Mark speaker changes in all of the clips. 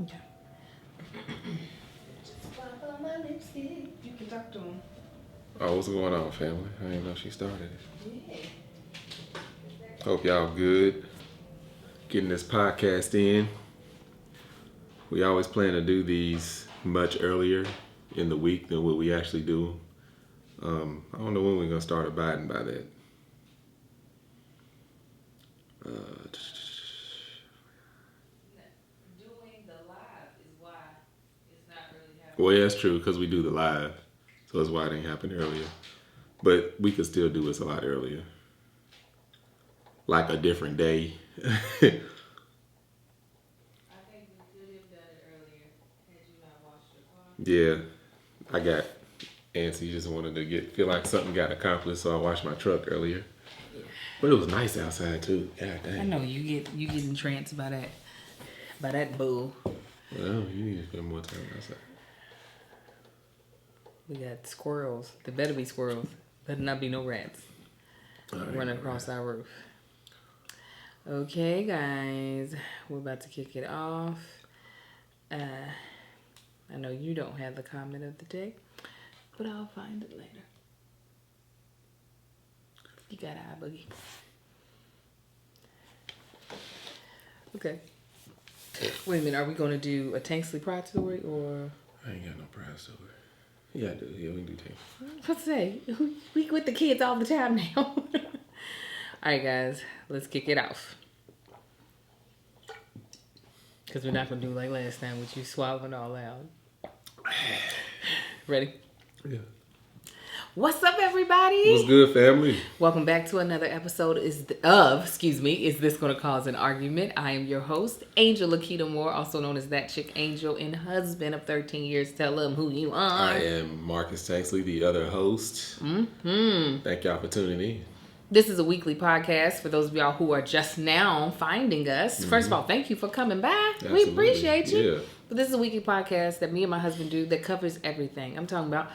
Speaker 1: Okay. Just wipe on my lipstick. You can talk to him.
Speaker 2: Oh, what's going on, family? I didn't know she started it.
Speaker 1: Yeah.
Speaker 2: Hope y'all good. Getting this podcast in. We always plan to do these much earlier in the week than what we actually do. I don't know when we're gonna start abiding by that.
Speaker 1: Doing the live is why it's not really happening.
Speaker 2: Well, yeah, that's true because we do the live, so that's why it didn't happen earlier. But we could still do this a lot earlier, like a different day.
Speaker 1: I think we could have done it earlier had you not washed your car.
Speaker 2: Yeah, I got antsy. Just wanted to feel like something got accomplished, so I washed my truck earlier.
Speaker 1: Yeah.
Speaker 2: But it was nice outside too. God dang.
Speaker 1: I know you get entranced by that bull.
Speaker 2: Well, you need to spend more time outside.
Speaker 1: We got squirrels. There better be squirrels. Better not be no rats running across our roof. Okay, guys, we're about to kick it off. I know you don't have the comment of the day, but I'll find it later. You got eye boogie. Okay. Wait a minute, are we going to do a Tanksley Pride story or?
Speaker 2: I ain't got no pride story. Yeah, I do. Yeah, we can do Tank.
Speaker 1: What's say? We with the kids all the time now. All right, guys, let's kick it off. Because we're not going to do like last time with you swallowing all out. Ready?
Speaker 2: Yeah.
Speaker 1: What's up, everybody?
Speaker 2: What's good, family?
Speaker 1: Welcome back to another episode Is This Gonna Cause an Argument? I am your host, Angel Lakita Moore, also known as That Chick Angel, and husband of 13 years. Tell them who you are.
Speaker 2: I am Marcus Tanksley, the other host. Thank y'all for tuning in.
Speaker 1: This is a weekly podcast for those of y'all who are just now finding us. First of all, thank you for coming by.
Speaker 2: Absolutely.
Speaker 1: We appreciate you.
Speaker 2: Yeah.
Speaker 1: But this is a weekly podcast that me and my husband do that covers everything. I'm talking about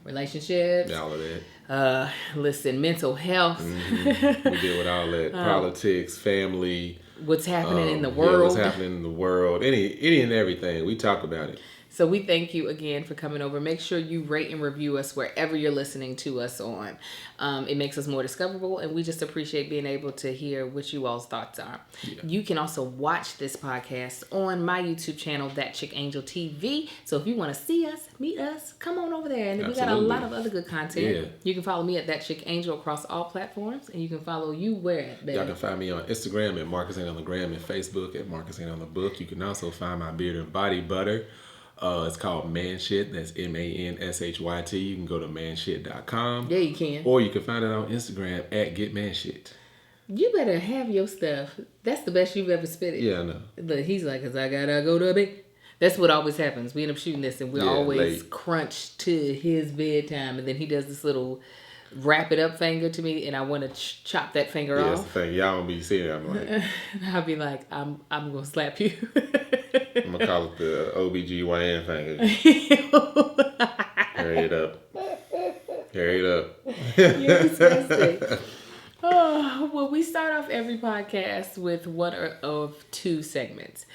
Speaker 1: relationships.
Speaker 2: All of that.
Speaker 1: Mental health.
Speaker 2: We deal with all that. Politics, family.
Speaker 1: What's happening in the world.
Speaker 2: Yeah, what's happening in the world. Any and everything. We talk about it.
Speaker 1: So we thank you again for coming over. Make sure you rate and review us wherever you're listening to us on. It makes us more discoverable, and we just appreciate being able to hear what you all's thoughts are. Yeah. You can also watch this podcast on my YouTube channel, That Chick Angel TV. So if you want to see us, meet us, come on over there. And we got a lot of other good content. Yeah. You can follow me at That Chick Angel across all platforms, and you can follow you where, baby?
Speaker 2: Y'all can find me on Instagram at Marcus Ain't on the Gram and Facebook at Marcus Ain't on the Book. You can also find my beard and body butter. It's called Manshit. That's MANSHYT. You can go to manshit.com.
Speaker 1: Yeah, you can.
Speaker 2: Or you can find it on Instagram at GetManshit.
Speaker 1: You better have your stuff. That's the best you've ever spit it.
Speaker 2: Yeah, I know.
Speaker 1: But he's like, because I gotta go to bed. That's what always happens. We end up shooting this and we're always late. Crunched to his bedtime. And then he does this little wrap it up finger to me and I want to chop that finger off.
Speaker 2: Yeah, that's the thing. Y'all don't be seeing it. I'm like...
Speaker 1: I'll be like, I'm going to slap you.
Speaker 2: I'm going to call it the OBGYN finger. Hurry it up. Hurry it up.
Speaker 1: You're disgusting. Oh, well, we start off every podcast with one of two segments.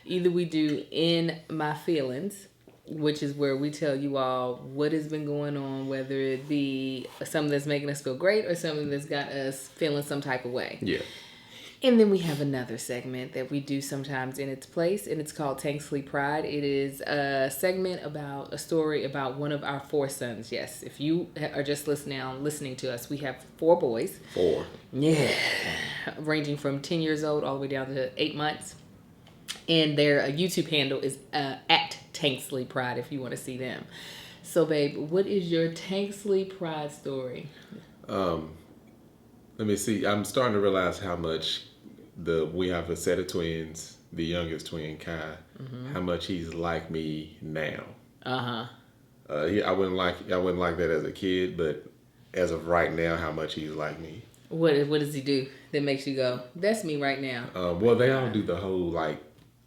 Speaker 1: Either we do In My Feelings, which is where we tell you all what has been going on, whether it be something that's making us feel great or something that's got us feeling some type of way.
Speaker 2: Yeah.
Speaker 1: And then we have another segment that we do sometimes in its place, and it's called Tanksley Pride. It is a segment about a story about one of our 4 sons. Yes, if you are just listening to us, we have 4 boys.
Speaker 2: 4.
Speaker 1: Yeah. Ranging from 10 years old all the way down to 8 months. And their YouTube handle is at Tanksley Pride if you want to see them. So, babe, what is your Tanksley Pride story?
Speaker 2: Let me see. I'm starting to realize how much we have a set of twins, the youngest twin, Kai, how much he's like me now. I wouldn't like that as a kid, but as of right now, how much he's like me.
Speaker 1: What does he do that makes you go, that's me right now?
Speaker 2: Well, they all do the whole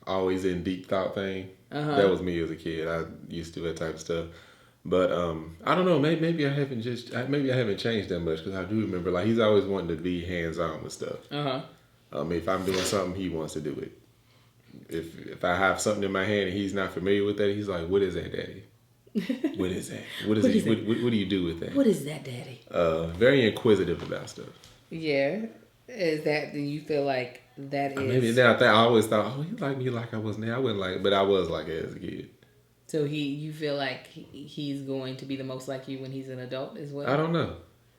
Speaker 2: always in deep thought thing. That was me as a kid. I used to do that type of stuff. But I don't know. Maybe I haven't changed that much because I do remember he's always wanting to be hands on with stuff. If I'm doing something, he wants to do it. if I have something in my hand and he's not familiar with that, he's like, "What is that, Daddy? What is that? What do you do with that?
Speaker 1: What is that, Daddy?"
Speaker 2: Very inquisitive about stuff.
Speaker 1: Yeah. Is that, do you feel like that is...
Speaker 2: Maybe then I always thought, oh, he liked me like I wasn't there. I wasn't like, but I was like it as a kid.
Speaker 1: So you feel like he's going to be the most like you when he's an adult as well?
Speaker 2: I don't know.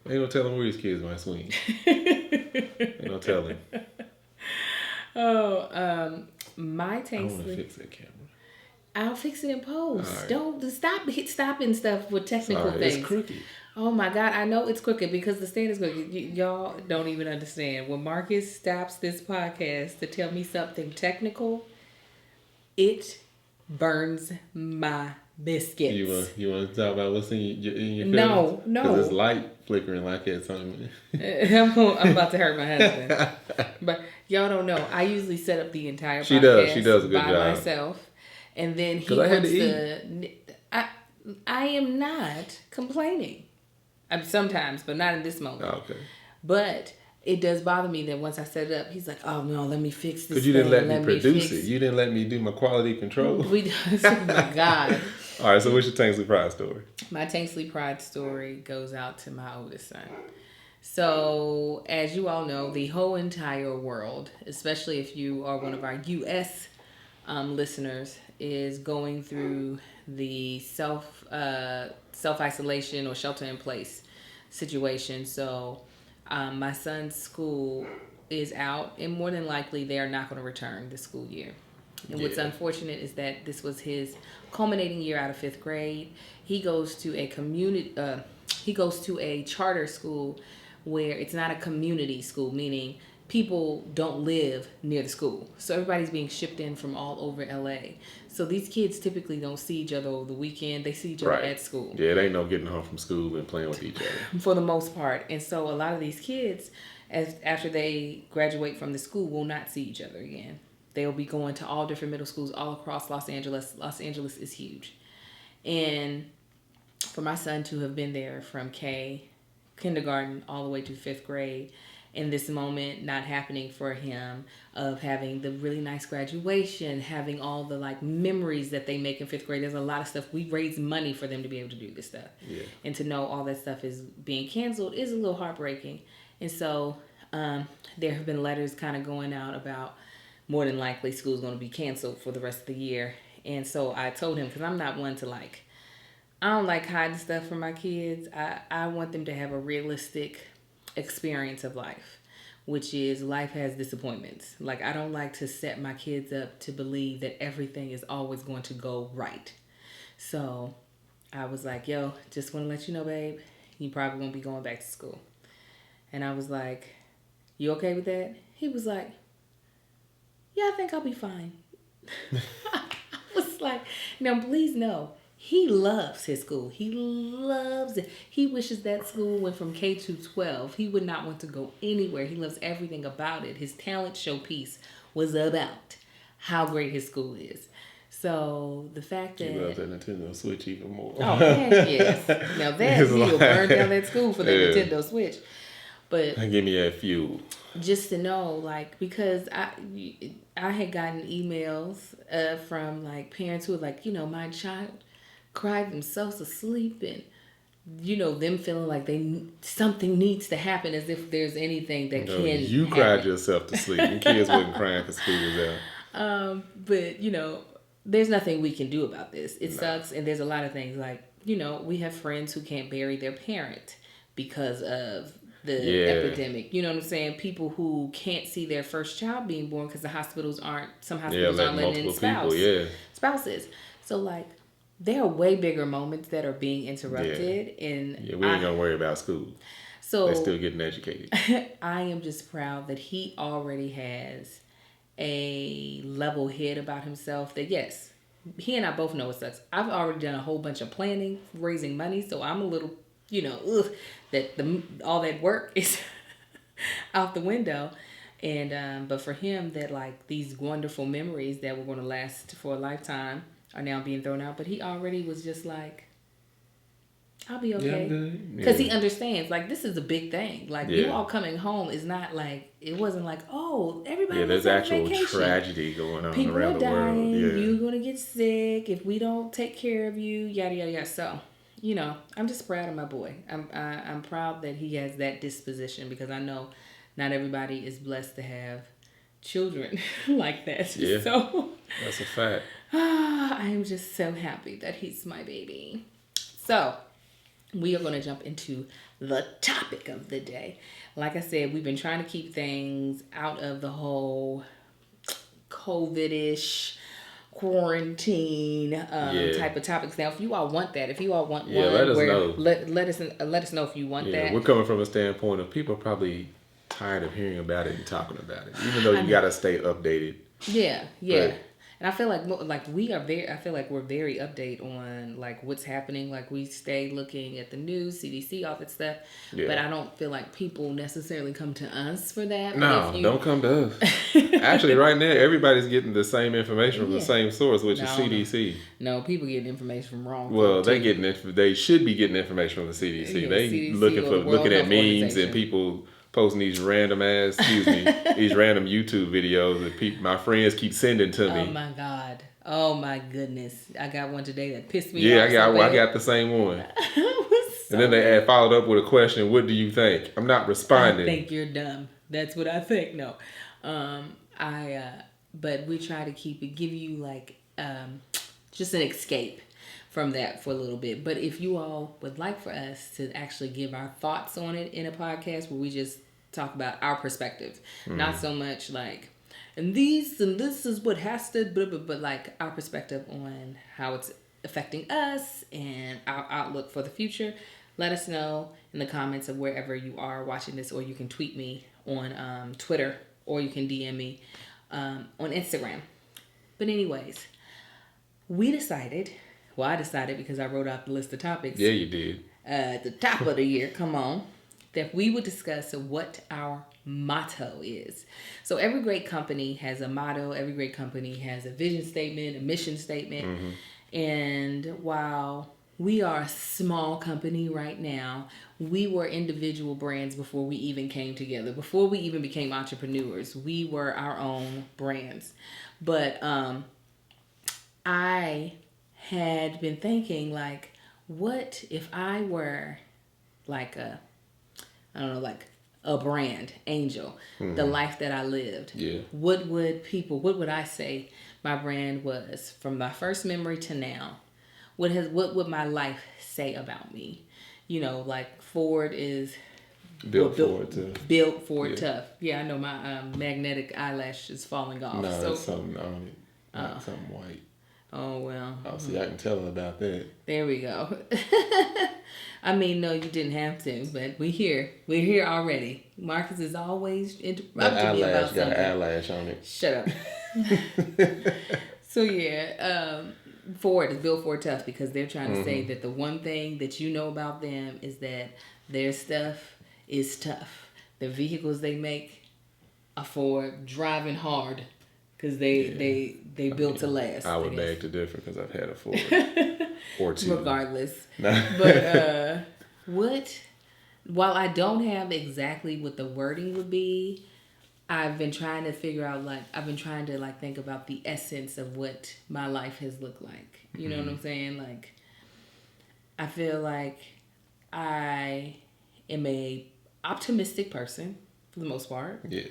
Speaker 2: Ain't no telling where these kids might swing. Ain't no telling.
Speaker 1: Oh, my taste.
Speaker 2: I want to fix that camera.
Speaker 1: I'll fix it in post.
Speaker 2: Right.
Speaker 1: Don't stopping stuff with technical things.
Speaker 2: It's crooked.
Speaker 1: Oh my God, I know it's crooked because the stand is crooked. Y'all don't even understand. When Marcus stops this podcast to tell me something technical, it burns my biscuits.
Speaker 2: You want to talk about what's in your feelings?
Speaker 1: No.
Speaker 2: Because it's light flickering like it's something.
Speaker 1: I'm about to hurt my husband. But y'all don't know. I usually set up the entire podcast
Speaker 2: She does a good
Speaker 1: by
Speaker 2: job.
Speaker 1: myself. And then he wants to... I am not complaining. Sometimes, but not in this moment.
Speaker 2: Oh, okay.
Speaker 1: But it does bother me that once I set it up, he's like, "Oh no, let me fix this."
Speaker 2: Because you didn't let me produce it. You didn't let me do my quality control.
Speaker 1: Oh my God.
Speaker 2: All right, so what's your Tanksley Pride story?
Speaker 1: My Tanksley Pride story goes out to my oldest son. So, as you all know, the whole entire world, especially if you are one of our U.S. Listeners, is going through the self-isolation or shelter-in-place situation. So my son's school is out, and more than likely they are not going to return this school year. And what's unfortunate is that this was his culminating year out of 5th grade. He goes to a charter school where it's not a community school, meaning people don't live near the school. So everybody's being shipped in from all over LA. So these kids typically don't see each other over the weekend. They see each other at school.
Speaker 2: Yeah, it ain't no getting home from school and playing with each other.
Speaker 1: For the most part. And so a lot of these kids, after they graduate from the school, will not see each other again. They'll be going to all different middle schools all across Los Angeles. Los Angeles is huge. And for my son to have been there from kindergarten all the way to 5th grade, in this moment not happening for him of having the really nice graduation, having all the memories that they make in 5th grade. There's a lot of stuff. We raise money for them to be able to do this stuff.
Speaker 2: Yeah. And
Speaker 1: to know all that stuff is being canceled is a little heartbreaking. And so there have been letters kind of going out about more than likely school's going to be canceled for the rest of the year. And so I told him, because I'm not one to I don't like hiding stuff from my kids. I want them to have a realistic experience of life, which is life has disappointments. I don't like to set my kids up to believe that everything is always going to go right. So I was like, yo, just want to let you know, babe, you probably won't be going back to school. And I was like, you okay with that? He was like, yeah, I think I'll be fine. I was like, now please know, he loves his school. He loves it. He wishes that school went from K to 12. He would not want to go anywhere. He loves everything about it. His talent show piece was about how great his school is. So the fact that...
Speaker 2: He loves that Nintendo Switch even more.
Speaker 1: Oh, heck yes. Now that, he'll burn down that school for the Nintendo Switch. But
Speaker 2: give me that fuel.
Speaker 1: Just to know, because I had gotten emails from parents who were like, my child cried themselves asleep, and them feeling like something needs to happen, as if there's anything that can
Speaker 2: you
Speaker 1: happen.
Speaker 2: Cried yourself to sleep. And kids wasn't crying because school was out.
Speaker 1: But there's nothing we can do about this. It sucks, and there's a lot of things we have friends who can't bury their parent because of the epidemic. You know what I'm saying? People who can't see their first child being born because some hospitals aren't letting in spouses. So there are way bigger moments that are being interrupted. And
Speaker 2: we ain't gonna worry about school.
Speaker 1: So
Speaker 2: they're still getting educated.
Speaker 1: I am just proud that he already has a level head about himself that yes, he and I both know it sucks. I've already done a whole bunch of planning, raising money, so I'm a little, that all that work is out the window. And but for him, that these wonderful memories that were going to last for a lifetime are now being thrown out. But he already was just I'll be okay.
Speaker 2: Yeah, I'm good.
Speaker 1: Because he understands, like, this is a big thing. Like,
Speaker 2: Yeah.
Speaker 1: you all coming home is not like, it wasn't like, oh, everybody
Speaker 2: Yeah,
Speaker 1: was
Speaker 2: there's
Speaker 1: on
Speaker 2: actual
Speaker 1: vacation.
Speaker 2: tragedy going on
Speaker 1: People
Speaker 2: around
Speaker 1: are
Speaker 2: the world.
Speaker 1: dying.
Speaker 2: Yeah.
Speaker 1: You're going to get sick if we don't take care of you, yada, yada, yada. So, you know, I'm just proud of my boy. I'm proud that he has that disposition because I know not everybody is blessed to have children like that.
Speaker 2: Yeah.
Speaker 1: So,
Speaker 2: That's a fact.
Speaker 1: I am just so happy that he's my baby. So, we are going to jump into the topic of the day. Like I said, we've been trying to keep things out of the whole COVID-ish quarantine type of topics. Now, if you all want that, if you all want one,
Speaker 2: let us know.
Speaker 1: Let us know if you want that.
Speaker 2: We're coming from a standpoint of people are probably tired of hearing about it and talking about it, even though you got to stay updated.
Speaker 1: Yeah. But, and I feel like we are very. I feel like we're very update on like what's happening. Like we stay looking at the news, CDC, all that stuff. Yeah. But I don't feel like people necessarily come to us for that.
Speaker 2: No, don't come to us. Actually, right now everybody's getting the same information from the same source, which is CDC.
Speaker 1: No, people getting information from wrong.
Speaker 2: Well, they should be getting information from the CDC.
Speaker 1: Yeah,
Speaker 2: they
Speaker 1: CDC
Speaker 2: looking at memes and people posting these random these random YouTube videos that my friends keep sending to me.
Speaker 1: Oh my God. Oh my goodness. I got one today that pissed me
Speaker 2: off.
Speaker 1: Yeah,
Speaker 2: I got the same one. And then they had followed up with a question, what do you think? I'm not responding.
Speaker 1: I think you're dumb. That's what I think. No. But we try to give you like just an escape from that for a little bit. But if you all would like for us to actually give our thoughts on it in a podcast where we just talk about our perspectives, not so much like, and this is what has to, but like our perspective on how it's affecting us and our outlook for the future, let us know in the comments of wherever you are watching this, or you can tweet me on Twitter, or you can DM me on Instagram. But anyways, I decided because I wrote out the list of topics.
Speaker 2: Yeah, you did.
Speaker 1: At the top of the year, come on, that we would discuss what our motto is. So every great company has a motto. Every great company has a vision statement, a mission statement. Mm-hmm. And while we are a small company right now, we were individual brands before we even came together. Before we even became entrepreneurs, we were our own brands. But I had been thinking, like, what if I were like a brand, Angel, the life that I lived?
Speaker 2: Yeah.
Speaker 1: What would I say my brand was from my first memory to now? What would my life say about me? You know, like Ford is
Speaker 2: built
Speaker 1: Ford tough. Yeah, I know my magnetic eyelash is falling off.
Speaker 2: No, so, it's something on it. Not something white.
Speaker 1: Oh, well.
Speaker 2: Oh, see, I can tell her about that.
Speaker 1: There we go. I mean, no, you didn't have to, but we're here. We're here already. Marcus is always interrupting me about something.
Speaker 2: Got an eyelash on it.
Speaker 1: Shut up. So, yeah, Ford is built Ford tough because they're trying to say that the one thing that you know about them is that their stuff is tough. The vehicles they make are for driving hard. Because they built to last.
Speaker 2: I would beg to differ because I've had a Ford or two.
Speaker 1: Regardless. But while I don't have exactly what the wording would be, I've been trying to figure out, think about the essence of what my life has looked like. You know what I'm saying? Like, I feel like I am a optimistic person for the most part.
Speaker 2: Yeah.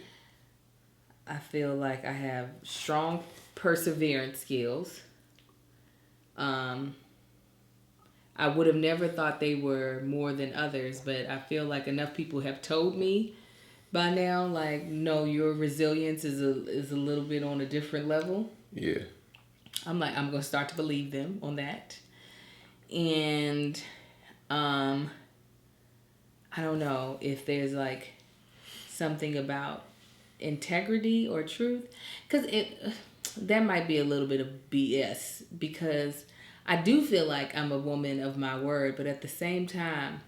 Speaker 1: I feel like I have strong perseverance skills. I would have never thought they were more than others, but I feel like enough people have told me by now, like, no, your resilience is a little bit on a different level.
Speaker 2: Yeah.
Speaker 1: I'm going to start to believe them on that. And I don't know if there's like something about integrity or truth, because that might be a little bit of BS, because I do feel like I'm a woman of my word, but at the same time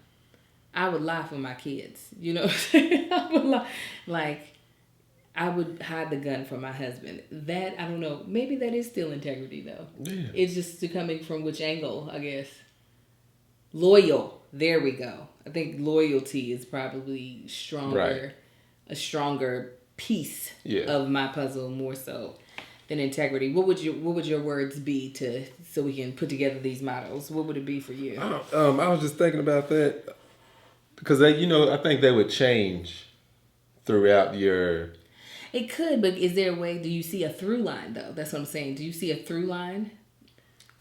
Speaker 1: I would lie for my kids, you know. I would lie. Like, I would hide the gun from my husband. That, I don't know, maybe that is still integrity though.
Speaker 2: Yeah.
Speaker 1: It's just coming from which angle, I guess. loyal. There we go. I think loyalty is probably stronger, a stronger piece of my puzzle more so than integrity. What would your words be so we can put together these models? What would it be for you?
Speaker 2: I was just thinking about that because I think they would change throughout your.
Speaker 1: It could, but is there a way? Do you see a through line though? That's what I'm saying. Do you see a through line?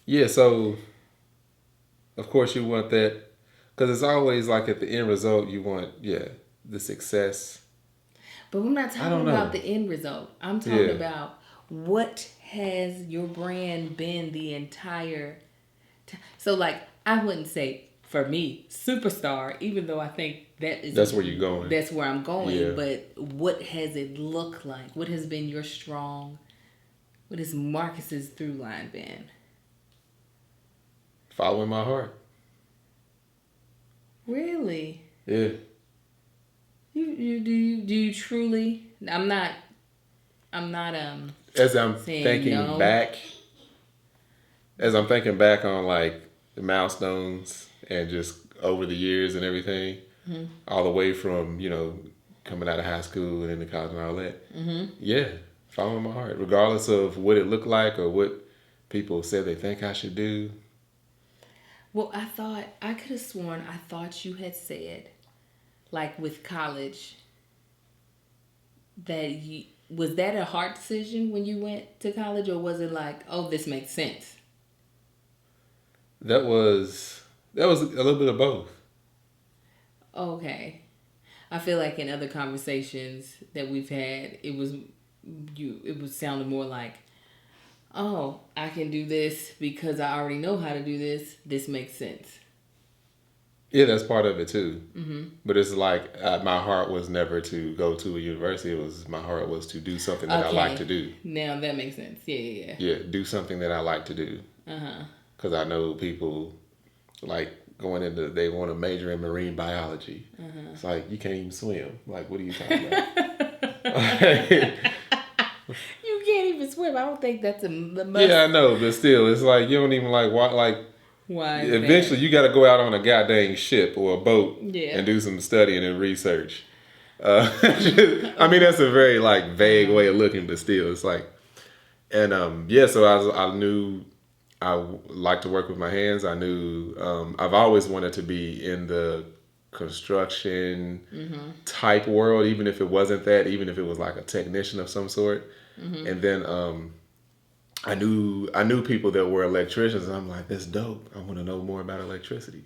Speaker 2: Yeah. So, of course, you want that because it's always like at the end result you want the success.
Speaker 1: But we're not talking about the end result. I'm talking about what has your brand been the entire time. So, like, I wouldn't say, for me, superstar, even though I think that's
Speaker 2: where you're going.
Speaker 1: That's where I'm going. Yeah. But what has it looked like? What has been what has Marcus's through line been?
Speaker 2: Following my heart.
Speaker 1: Really?
Speaker 2: Yeah.
Speaker 1: Do you truly? I'm not.
Speaker 2: As I'm thinking back on like the milestones and just over the years and everything, all the way from coming out of high school and into college and all that. Following my heart, regardless of what it looked like or what people said they think I should do.
Speaker 1: Well, I could have sworn I thought you had said, like with college, that was that a hard decision when you went to college, or was it like, oh, this makes sense?
Speaker 2: That was a little bit of both.
Speaker 1: Okay. I feel like in other conversations that we've had, it was sounding more like, oh, I can do this because I already know how to do this. This makes sense.
Speaker 2: Yeah, that's part of it too. But it's like my heart was never to go to a university. My heart was to do something that I like to do.
Speaker 1: Now that makes sense. Yeah.
Speaker 2: Yeah, do something that I like to do. Because I know people like going into, they want to major in marine biology. It's like, you can't even swim. Like, what are you talking about?
Speaker 1: You can't even swim. I don't think that's the must.
Speaker 2: Yeah, I know, but still, it's like you don't even like why. Eventually, you got to go out on a goddamn ship or a boat and do some studying and research. I mean, that's a very like vague way of looking, but still, it's like, and so I knew I like to work with my hands. I knew I've always wanted to be in the construction type world, even if it wasn't that, even if it was like a technician of some sort. And then I knew people that were electricians, and I'm like, that's dope. I want to know more about electricity.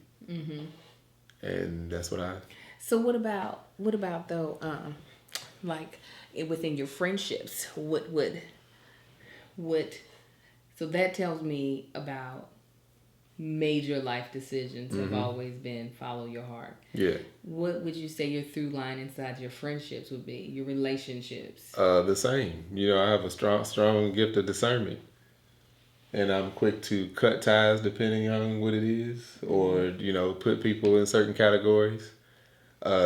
Speaker 2: And that's what I.
Speaker 1: So what about though? Like within your friendships, what? So that tells me about major life decisions have always been follow your heart. Yeah. What would you say your through line inside your friendships would be? Your relationships?
Speaker 2: The same. I have a strong gift of discernment. And I'm quick to cut ties depending on what it is, or, put people in certain categories.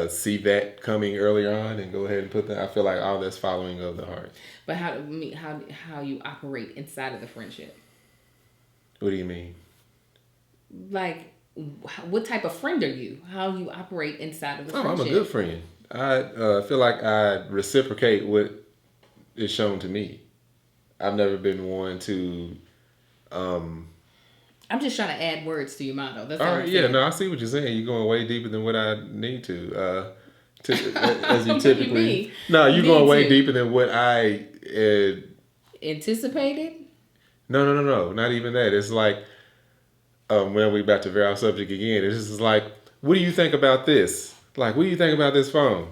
Speaker 2: See that coming earlier on and go ahead and put that. I feel like all that's following of the heart.
Speaker 1: But how you operate inside of the friendship?
Speaker 2: What do you mean?
Speaker 1: Like, what type of friend are you? How you operate inside of the friendship?
Speaker 2: I'm a good friend. I feel like I reciprocate what is shown to me. I've never been one to.
Speaker 1: I'm just trying to add words to your motto. That's
Speaker 2: all right. Yeah, no, I see what you're saying. You're going way deeper than what I need to. As you typically. No, you're going way deeper than what I
Speaker 1: anticipated.
Speaker 2: No, not even that. It's like when we about to veer off subject again. It's just like, what do you think about this? Like, what do you think about this phone?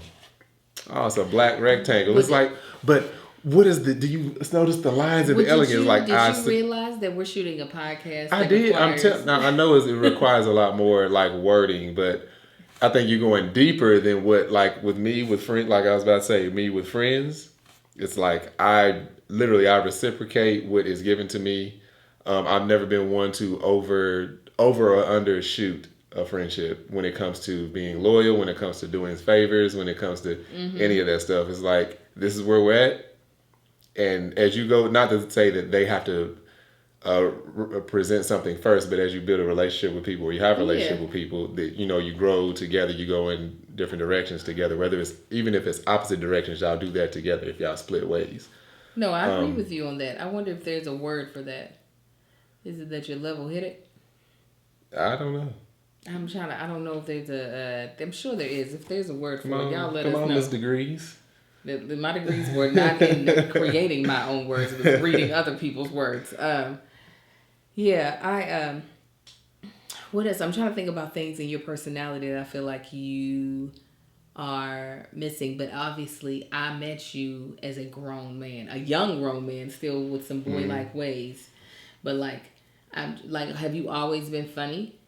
Speaker 2: Oh, it's a black rectangle. It's like, but. What is do you notice the lines and the elegance?
Speaker 1: Did you realize that we're shooting a podcast?
Speaker 2: I did. Now I know it requires a lot more like wording, but I think you're going deeper than what, like with me with friends. Like I was about to say, me with friends, it's like I reciprocate what is given to me. I've never been one to over or undershoot a friendship when it comes to being loyal, when it comes to doing favors, when it comes to any of that stuff. It's like, this is where we're at. And as you go, not to say that they have to present something first, but as you build a relationship with people, or you have a relationship with people, that you grow together, you go in different directions together. Whether it's even if it's opposite directions, y'all do that together. If y'all split ways.
Speaker 1: No, I agree with you on that. I wonder if there's a word for that. Is it that you're level-headed?
Speaker 2: I don't know.
Speaker 1: I don't know if there's I'm sure there is. If there's a word for it, y'all let us know.
Speaker 2: Come on, Miss Degrees.
Speaker 1: My degrees were not in creating my own words. It was reading other people's words. What else? I'm trying to think about things in your personality that I feel like you are missing. But obviously, I met you as a grown man, a young grown man, still with some boy-like ways. But have you always been funny?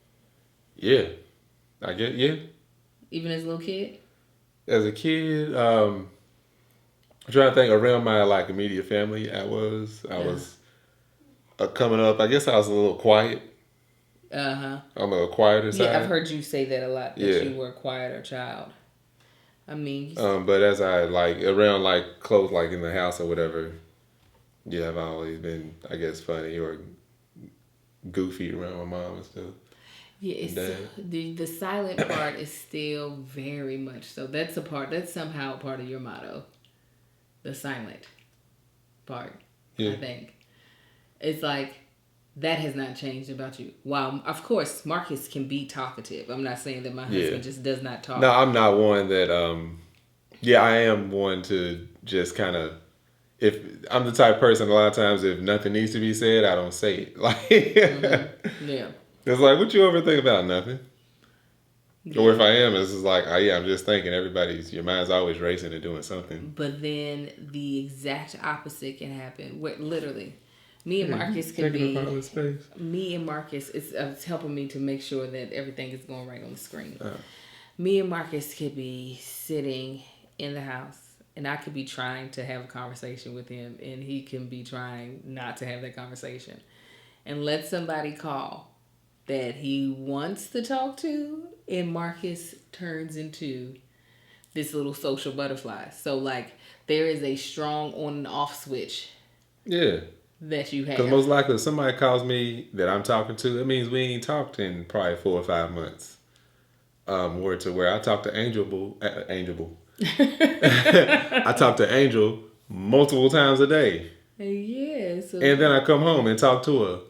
Speaker 2: Yeah, yeah.
Speaker 1: Even as a little kid.
Speaker 2: As a kid, I'm trying to think. Around my immediate family, I was coming up. I guess I was a little quiet. On the quieter side.
Speaker 1: Yeah, I've heard you say that a lot. That you were a quieter child. I mean.
Speaker 2: But as I around close in the house or whatever, yeah, I've always been, I guess, funny or goofy around my mom and stuff.
Speaker 1: Yeah, it's the silent part is still very much so. That's somehow a part of your motto. The silent part. Yeah. I think. It's that has not changed about you. While, of course, Marcus can be talkative. I'm not saying that my husband just does not talk.
Speaker 2: No, I'm not one that, I am one to just kind of, if I'm the type of person, a lot of times, if nothing needs to be said, I don't say it. Yeah. It's what you overthink about? Nothing. Yeah. Or if I am, it's just I'm just thinking. Your mind's always racing and doing something.
Speaker 1: But then the exact opposite can happen. Where literally, me and Marcus can be. Me and Marcus, it's helping me to make sure that everything is going right on the screen. Me and Marcus could be sitting in the house, and I could be trying to have a conversation with him, and he can be trying not to have that conversation, and let somebody call that he wants to talk to, and Marcus turns into this little social butterfly. So there is a strong on and off switch.
Speaker 2: Yeah.
Speaker 1: That you have.
Speaker 2: Because most likely if somebody calls me that I'm talking to, it means we ain't talked in probably 4 or 5 months. Where I talk to Angel. I talk to Angel multiple times a day.
Speaker 1: Yeah.
Speaker 2: And then I come home and talk to her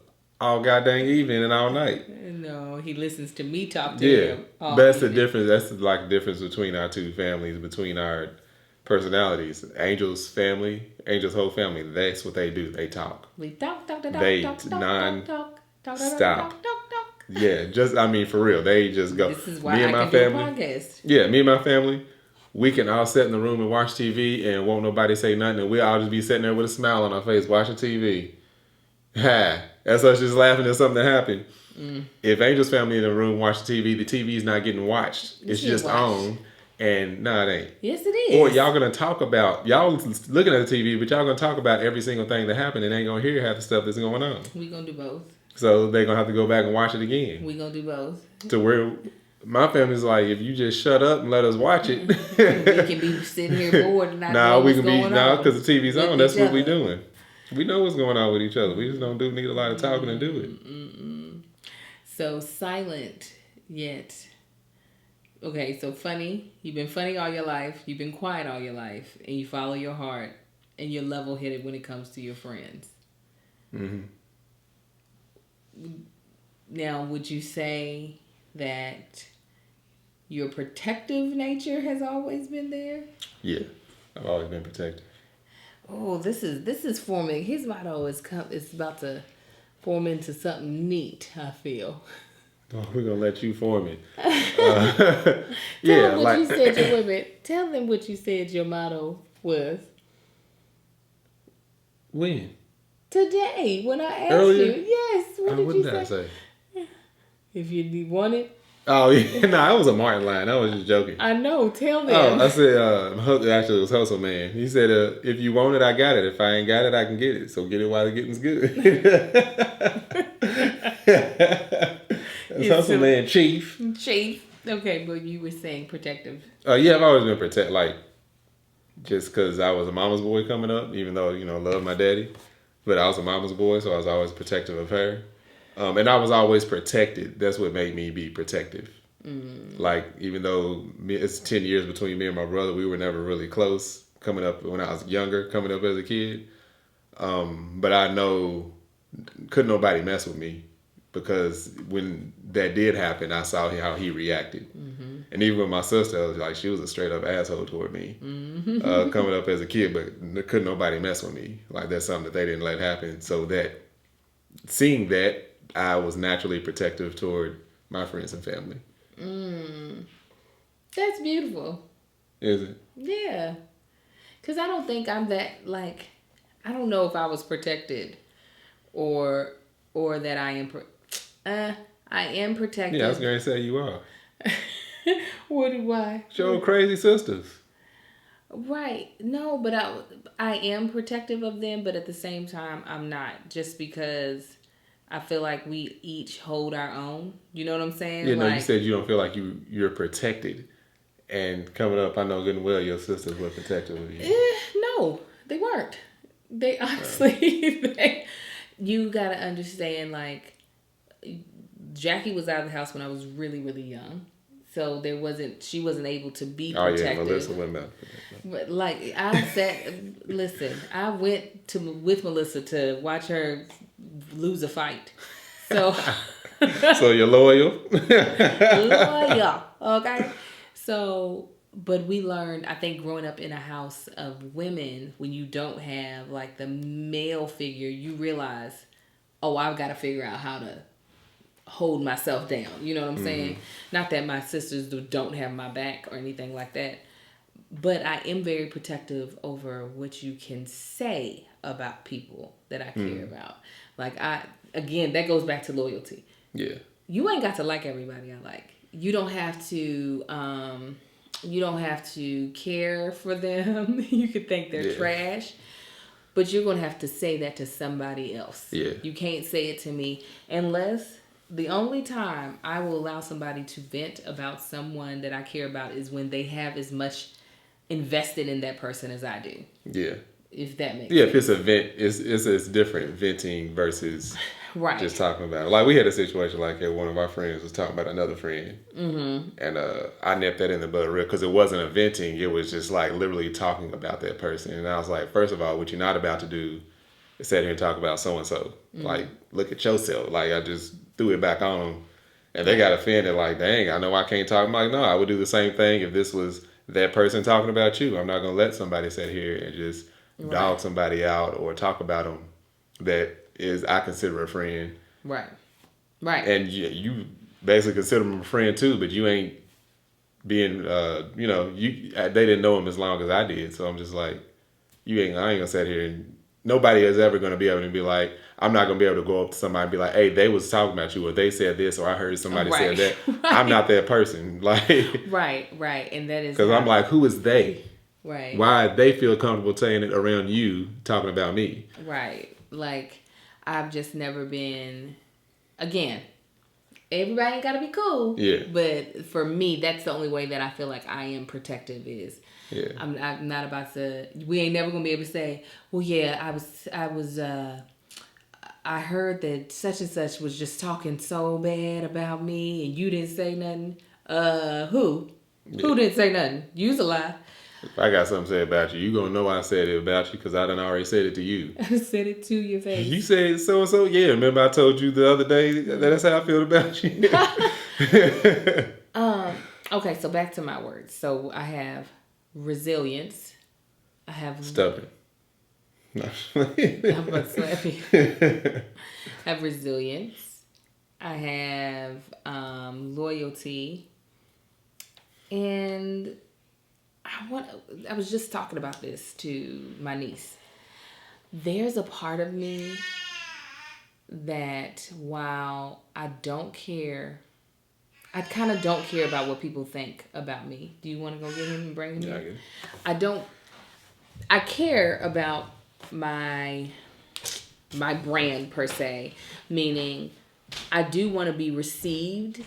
Speaker 2: all goddamn evening and all night.
Speaker 1: No, he listens to me talk to him.
Speaker 2: That's the difference. That's the difference between our two families, between our personalities. Angel's whole family, that's what they do. They talk.
Speaker 1: We talk.
Speaker 2: They non-stop. Yeah, for real. They just go.
Speaker 1: This is why I can do a podcast.
Speaker 2: Yeah, me and my family, we can all sit in the room and watch TV and won't nobody say nothing, and we all just be sitting there with a smile on our face watching TV. That's us just laughing at something that happened. If Angel's family in the room watching TV, the TV's not getting watched. It's just on. And no, it ain't.
Speaker 1: Yes, it is.
Speaker 2: Or y'all looking at the TV, but y'all gonna talk about every single thing that happened and ain't gonna hear half the stuff that's going on.
Speaker 1: We gonna do both.
Speaker 2: So they gonna have to go back and watch it again.
Speaker 1: We gonna do both.
Speaker 2: To where my family's if you just shut up and let us watch it.
Speaker 1: We can be sitting here bored and not know what's going on.
Speaker 2: Because the TV's on. That's what we doing. We know what's going on with each other. We just don't need a lot of talking to do it.
Speaker 1: So silent yet. Okay, so funny. You've been funny all your life. You've been quiet all your life. And you follow your heart. And you're level-headed when it comes to your friends. Mm-hmm. Now, would you say that your protective nature has always been there?
Speaker 2: Yeah, I've always been protective.
Speaker 1: Oh, this is forming. His motto is about to form into something neat, I feel.
Speaker 2: Oh, we're gonna let you form it.
Speaker 1: Tell them what you said. Wait a minute. Tell them what you said your motto was.
Speaker 2: When?
Speaker 1: Today, when I asked
Speaker 2: Earlier?
Speaker 1: you. Yes. What did
Speaker 2: I say?
Speaker 1: If you want it.
Speaker 2: Oh yeah, no, that was a Martin line. I was just joking.
Speaker 1: I know. Tell them.
Speaker 2: Oh, I said. Actually, it was Hustle Man. He said, "If you want it, I got it. If I ain't got it, I can get it. So get it while the getting's good." That's Hustle Man, Chief.
Speaker 1: Okay, but you were saying protective.
Speaker 2: Yeah, I've always been protective. Just because I was a mama's boy coming up, even though love my daddy. but I was a mama's boy, so I was always protective of her. And I was always protected. That's what made me be protective. Like, even though it's 10 years between me and my brother, we were never really close coming up when I was younger, coming up as a kid. But I know couldn't nobody mess with me, because when that did happen, I saw how he reacted. And even with my sister, like, she was a straight up asshole toward me coming up as a kid, but couldn't nobody mess with me. Like, that's something that they didn't let happen. So that, seeing that, I was naturally protective toward my friends and family.
Speaker 1: That's beautiful.
Speaker 2: Is it?
Speaker 1: Yeah. Because I don't think I'm that, like, I don't know if I was protected or that I am protected.
Speaker 2: Yeah, I was going to say you are.
Speaker 1: Why?
Speaker 2: Show crazy sisters.
Speaker 1: Right. No, but I am protective of them, but at the same time, I'm not. Just because I feel like we each hold our own. You know what I'm saying?
Speaker 2: Yeah, no, you said you don't feel like you're protected. And coming up, I know good and well your sisters were protective of you.
Speaker 1: No, they weren't. They honestly, you got to understand, like, Jackie was out of the house when I was really, really young. So she wasn't able to be protected.
Speaker 2: Oh yeah, Melissa went back.
Speaker 1: But like, I went with Melissa to watch her lose a fight. So
Speaker 2: So you're loyal?
Speaker 1: Loyal, okay? So, but we learned, I think, growing up in a house of women, when you don't have like the male figure, you realize, oh, I've got to figure out how to hold myself down. You know what I'm saying? Not that my sisters don't have my back or anything like that, but I am very protective over what you can say about people that I care about. Like, again, that goes back to loyalty.
Speaker 2: Yeah.
Speaker 1: You ain't got to like everybody I like. You don't have to care for them. You could think they're trash. But you're going to have to say that to somebody else.
Speaker 2: Yeah.
Speaker 1: You can't say it to me unless the only time I will allow somebody to vent about someone that I care about is when they have as much invested in that person as I do.
Speaker 2: Yeah.
Speaker 1: If that makes sense.
Speaker 2: Yeah, if it's a vent, it's different venting versus just talking about it. Like, we had a situation like that. One of our friends was talking about another friend. And I nipped that in the bud real, because it wasn't a venting. It was just like literally talking about that person. And I was like, first of all, what you're not about to do is sit here and talk about so-and-so. Like, look at yourself. Like, I just threw it back on them. And they got offended, like, dang, I know I can't talk. I'm like, no, I would do the same thing if this was that person talking about you. I'm not going to let somebody sit here and just dog somebody out or talk about them that is, I consider a friend.
Speaker 1: Right. Right.
Speaker 2: And you basically consider them a friend too, but you ain't being, they didn't know him as long as I did. So I'm just like, I ain't going to sit here and nobody is ever going to be able to be like, I'm not going to be able to go up to somebody and be like, hey, they was talking about you, or they said this, or I heard somebody say that. I'm not that person. Like,
Speaker 1: right. And that is
Speaker 2: because I'm like, who is they?
Speaker 1: Right.
Speaker 2: Why they feel comfortable saying it around you, talking about me?
Speaker 1: Right. Like, I've just never been, again, everybody ain't got to be cool. Yeah. But for me, that's the only way that I feel like I am protective is. Yeah. I'm not about to, we ain't never going to be able to say, well, yeah, I heard that such and such was just talking so bad about me and you didn't say nothing. Who? Yeah. Who didn't say nothing? You's a lie.
Speaker 2: If I got something to say about you, you gonna know I said it about you because I done already said it to you.
Speaker 1: I said it to your face.
Speaker 2: You said so and so. Yeah, remember I told you the other day that's how I feel about you.
Speaker 1: Okay, so back to my words. So I have resilience. I have
Speaker 2: stubborn. No.
Speaker 1: I'm about to slap you. I have resilience. I have loyalty, and I was just talking about this to my niece. There's a part of me that while I don't care, I kind of don't care about what people think about me. Do you want to go get him and bring him in? I care about my brand per se, meaning I do want to be received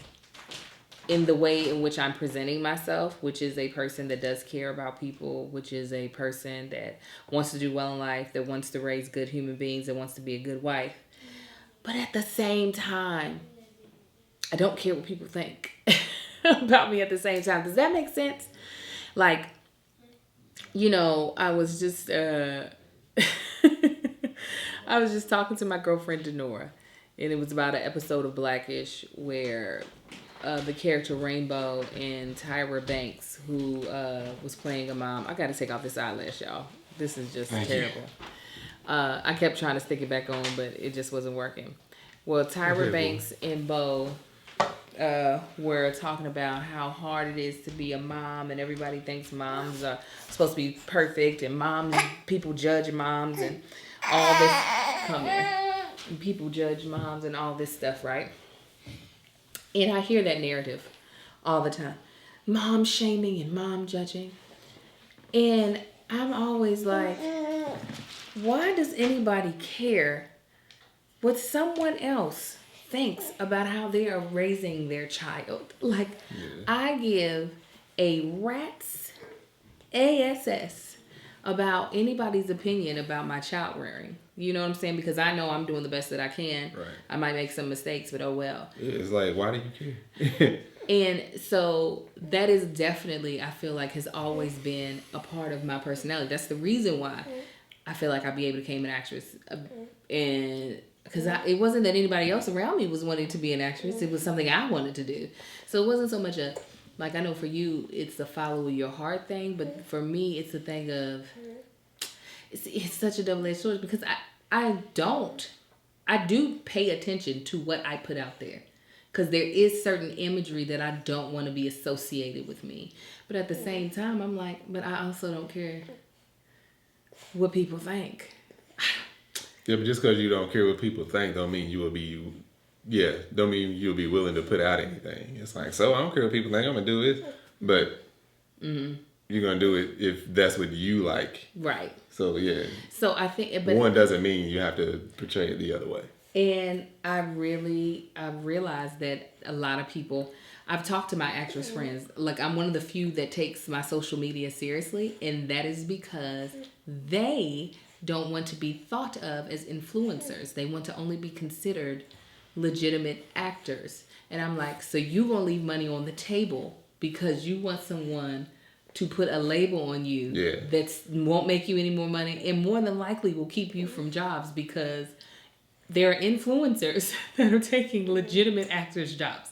Speaker 1: in the way in which I'm presenting myself, which is a person that does care about people, which is a person that wants to do well in life, that wants to raise good human beings, that wants to be a good wife. But at the same time, I don't care what people think about me at the same time. Does that make sense? Like, I was just I was just talking to my girlfriend Denora, and it was about an episode of Blackish where the character Rainbow and Tyra Banks, who was playing a mom. I got to take off this eyelash, y'all. This is just terrible. I kept trying to stick it back on, but it just wasn't working. Well, Tyra Banks and Bo were talking about how hard it is to be a mom, and everybody thinks moms are supposed to be perfect, and people judge moms and all this. Come here. And people judge moms and all this stuff, right? And I hear that narrative all the time. Mom shaming and mom judging. And I'm always like, why does anybody care what someone else thinks about how they are raising their child? Like, I give a rat's ass about anybody's opinion about my child rearing. You know what I'm saying? Because I know I'm doing the best that I can.
Speaker 2: Right.
Speaker 1: I might make some mistakes, but oh well.
Speaker 2: Yeah, it's like, why do you care?
Speaker 1: And so that is definitely, I feel like, has always been a part of my personality. That's the reason why I feel like I became an actress. And because it wasn't that anybody else around me was wanting to be an actress. It was something I wanted to do. So it wasn't so much like, I know for you, it's a follow your heart thing. But for me, it's a thing of, it's such a double-edged sword because I do pay attention to what I put out there. Because there is certain imagery that I don't want to be associated with me. But at the same time, I'm like, but I also don't care what people think.
Speaker 2: Yeah, but just because you don't care what people think don't mean you'll be willing to put out anything. It's like, so I don't care what people think, I'm going to do it. But you're going to do it if that's what you like.
Speaker 1: Right.
Speaker 2: So, yeah.
Speaker 1: So I think...
Speaker 2: But one doesn't mean you have to portray it the other way.
Speaker 1: And I've realized that a lot of people... I've talked to my actress friends. Like, I'm one of the few that takes my social media seriously. And that is because they don't want to be thought of as influencers. They want to only be considered legitimate actors. And I'm like, so you going to leave money on the table because you want someone to put a label on you that won't make you any more money and more than likely will keep you from jobs because there are influencers that are taking legitimate actors' jobs.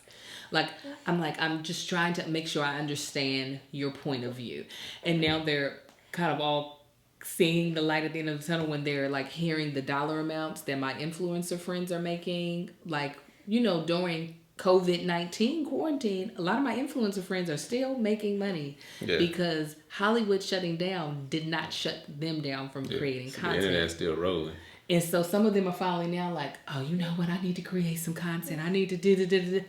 Speaker 1: I'm just trying to make sure I understand your point of view. And now they're kind of all seeing the light at the end of the tunnel when they're like hearing the dollar amounts that my influencer friends are making. Like, during COVID-19 quarantine, a lot of my influencer friends are still making money because Hollywood shutting down did not shut them down from creating content.
Speaker 2: The internet's still rolling.
Speaker 1: And so some of them are finally now like, oh, you know what? I need to create some content. I need to do.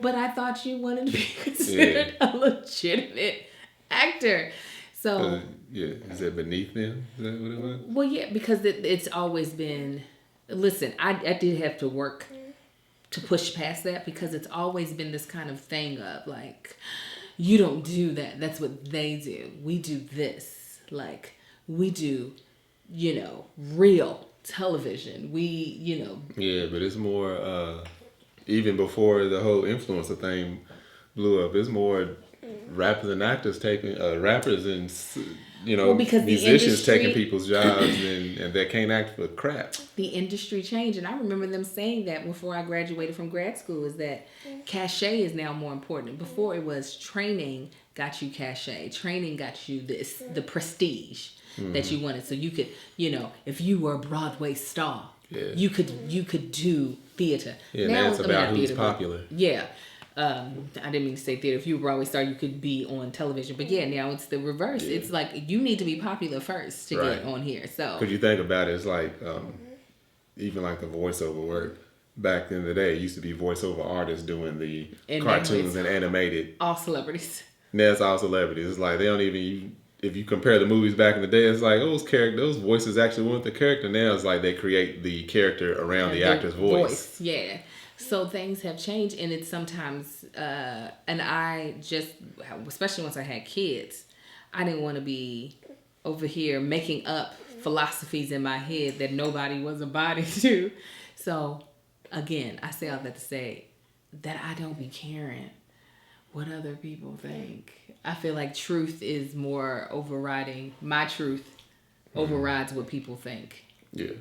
Speaker 1: But I thought you wanted to be considered a legitimate actor. So
Speaker 2: is that beneath them? Is that what it was?
Speaker 1: Well, yeah, because it's always been. Listen, I did have to work to push past that because it's always been this kind of thing of like, you don't do that. That's what they do. We do this. Like, we do, real television.
Speaker 2: Yeah, but it's more, even before the whole influencer thing blew up, it's more rappers and actors taking, rappers and, musicians taking people's jobs and they can't act for crap.
Speaker 1: The industry changed. And I remember them saying that before I graduated from grad school is that cachet is now more important. Before it was training got you cachet. Training got you the prestige that you wanted. So you could, if you were a Broadway star, you could do theater.
Speaker 2: Yeah, now it's about who's popular.
Speaker 1: Yeah. I didn't mean to say theater. If you were a Broadway star, you could be on television. But now it's the reverse. Yeah. It's like you need to be popular first to get on here. So,
Speaker 2: because you think about it, it's like even like the voiceover work. Back in the day, it used to be voiceover artists doing the cartoons and animated.
Speaker 1: All celebrities.
Speaker 2: Now it's all celebrities. It's like they don't even. If you compare the movies back in the day, it's like those voices actually went the character. Now it's like they create the character around the actor's voice.
Speaker 1: Yeah. So things have changed, and it's sometimes, and I just, especially once I had kids, I didn't want to be over here making up philosophies in my head that nobody was a body to. So, again, I say all that to say that I don't be caring what other people think. I feel like truth is more overriding. My truth overrides what people think.
Speaker 2: Yeah.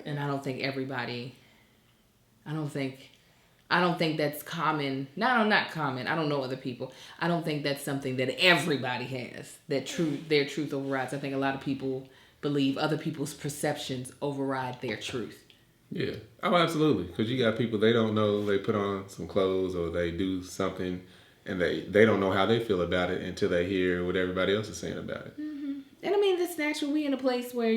Speaker 1: And I don't think everybody, I don't think that's common. No, not common. I don't know other people. I don't think that's something that everybody has. That their truth overrides. I think a lot of people believe other people's perceptions override their truth.
Speaker 2: Yeah. Oh, absolutely. Because you got people, they don't know, they put on some clothes or they do something and they don't know how they feel about it until they hear what everybody else is saying about it.
Speaker 1: Mm-hmm. And I mean, that's natural. We in a place where,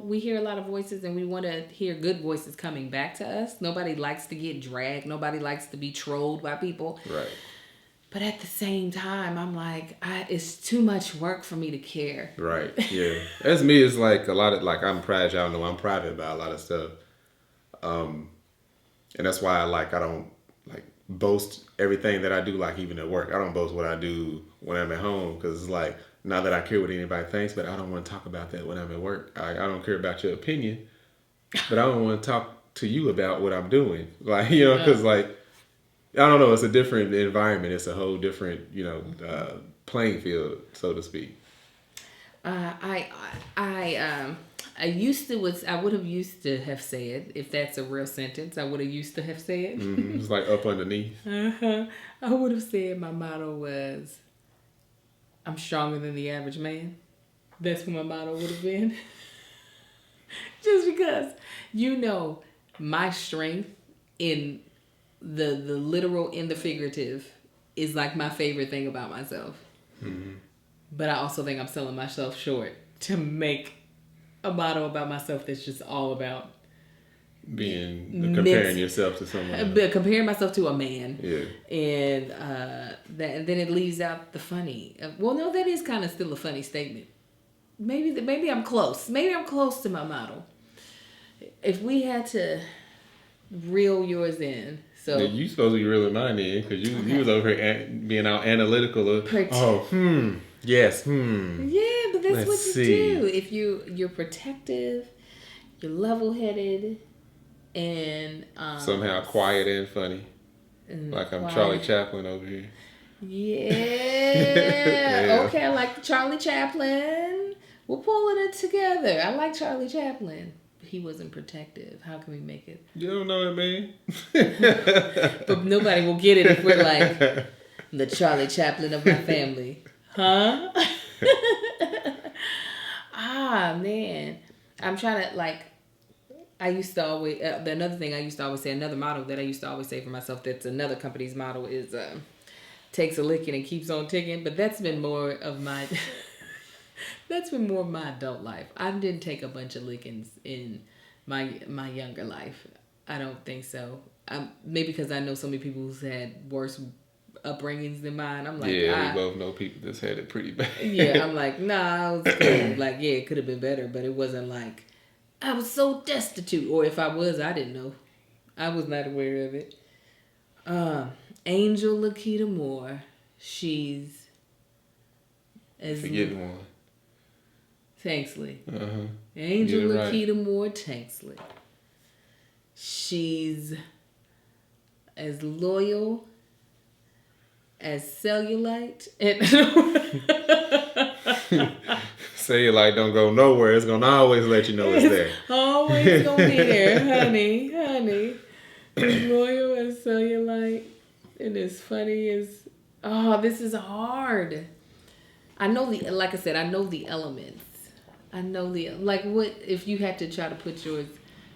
Speaker 1: we hear a lot of voices and we want to hear good voices coming back to us. Nobody likes to get dragged. Nobody likes to be trolled by people.
Speaker 2: Right.
Speaker 1: But at the same time, I'm like, it's too much work for me to care.
Speaker 2: Right. Yeah. As me, it's like a lot of, like, I'm private. Y'all know I'm private about a lot of stuff. And that's why I don't like boast everything that I do, like even at work. I don't boast what I do when I'm at home because it's like, not that I care what anybody thinks, but I don't want to talk about that when I'm at work. I don't care about your opinion, but I don't want to talk to you about what I'm doing. Like, because like, I don't know, it's a different environment. It's a whole different, playing field, so to speak.
Speaker 1: I would have used to have said, if that's a real sentence, I would have used to have said.
Speaker 2: Mm-hmm. It's like up underneath.
Speaker 1: I would have said my motto was, I'm stronger than the average man. That's what my motto would have been. Just because, my strength in the literal and the figurative is like my favorite thing about myself.
Speaker 2: Mm-hmm.
Speaker 1: But I also think I'm selling myself short to make a motto about myself that's just all about
Speaker 2: comparing yourself to someone else.
Speaker 1: Comparing myself to a man.
Speaker 2: Yeah.
Speaker 1: And then it leaves out the funny. Well, no, that is kind of still a funny statement. Maybe I'm close. Maybe I'm close to my motto. If we had to reel yours in, so
Speaker 2: yeah, you supposed to be reeling mine in because you was over here being all analytical. Yes.
Speaker 1: Yeah, but that's what you do. If you're protective, you're level-headed, and
Speaker 2: somehow quiet and funny, like I'm Charlie Chaplin over here.
Speaker 1: Yeah. Yeah. Okay, I like Charlie Chaplin. We're pulling it together. I like Charlie Chaplin. He wasn't protective. How can we make it?
Speaker 2: You don't know it, man.
Speaker 1: But nobody will get it if we're like the Charlie Chaplin of my family. Huh? Man. I'm trying to, I used to always, another thing I used to always say, another motto that I used to always say for myself that's another company's motto is, takes a licking and keeps on ticking. But that's been more of my, adult life. I didn't take a bunch of lickings in my younger life. I don't think so. Maybe because I know so many people who's had worse upbringings than mine. I'm like,
Speaker 2: we both know people that's had it pretty bad.
Speaker 1: Yeah, I'm like, nah, it was cool. Like, yeah, it could have been better, but it wasn't like I was so destitute, or if I was, I didn't know. I was not aware of it. Angel Lakita Moore, she's
Speaker 2: forgetting one.
Speaker 1: Tanksley.
Speaker 2: Uh-huh.
Speaker 1: Angel Lakita Moore Tanksley. She's as loyal as cellulite.
Speaker 2: Cellulite don't go nowhere. It's gonna always let you know it's there.
Speaker 1: Always gonna be there, honey. As loyal as cellulite and as funny as this is hard. I know like I said, I know the elements. I know what if you had to try to put yours,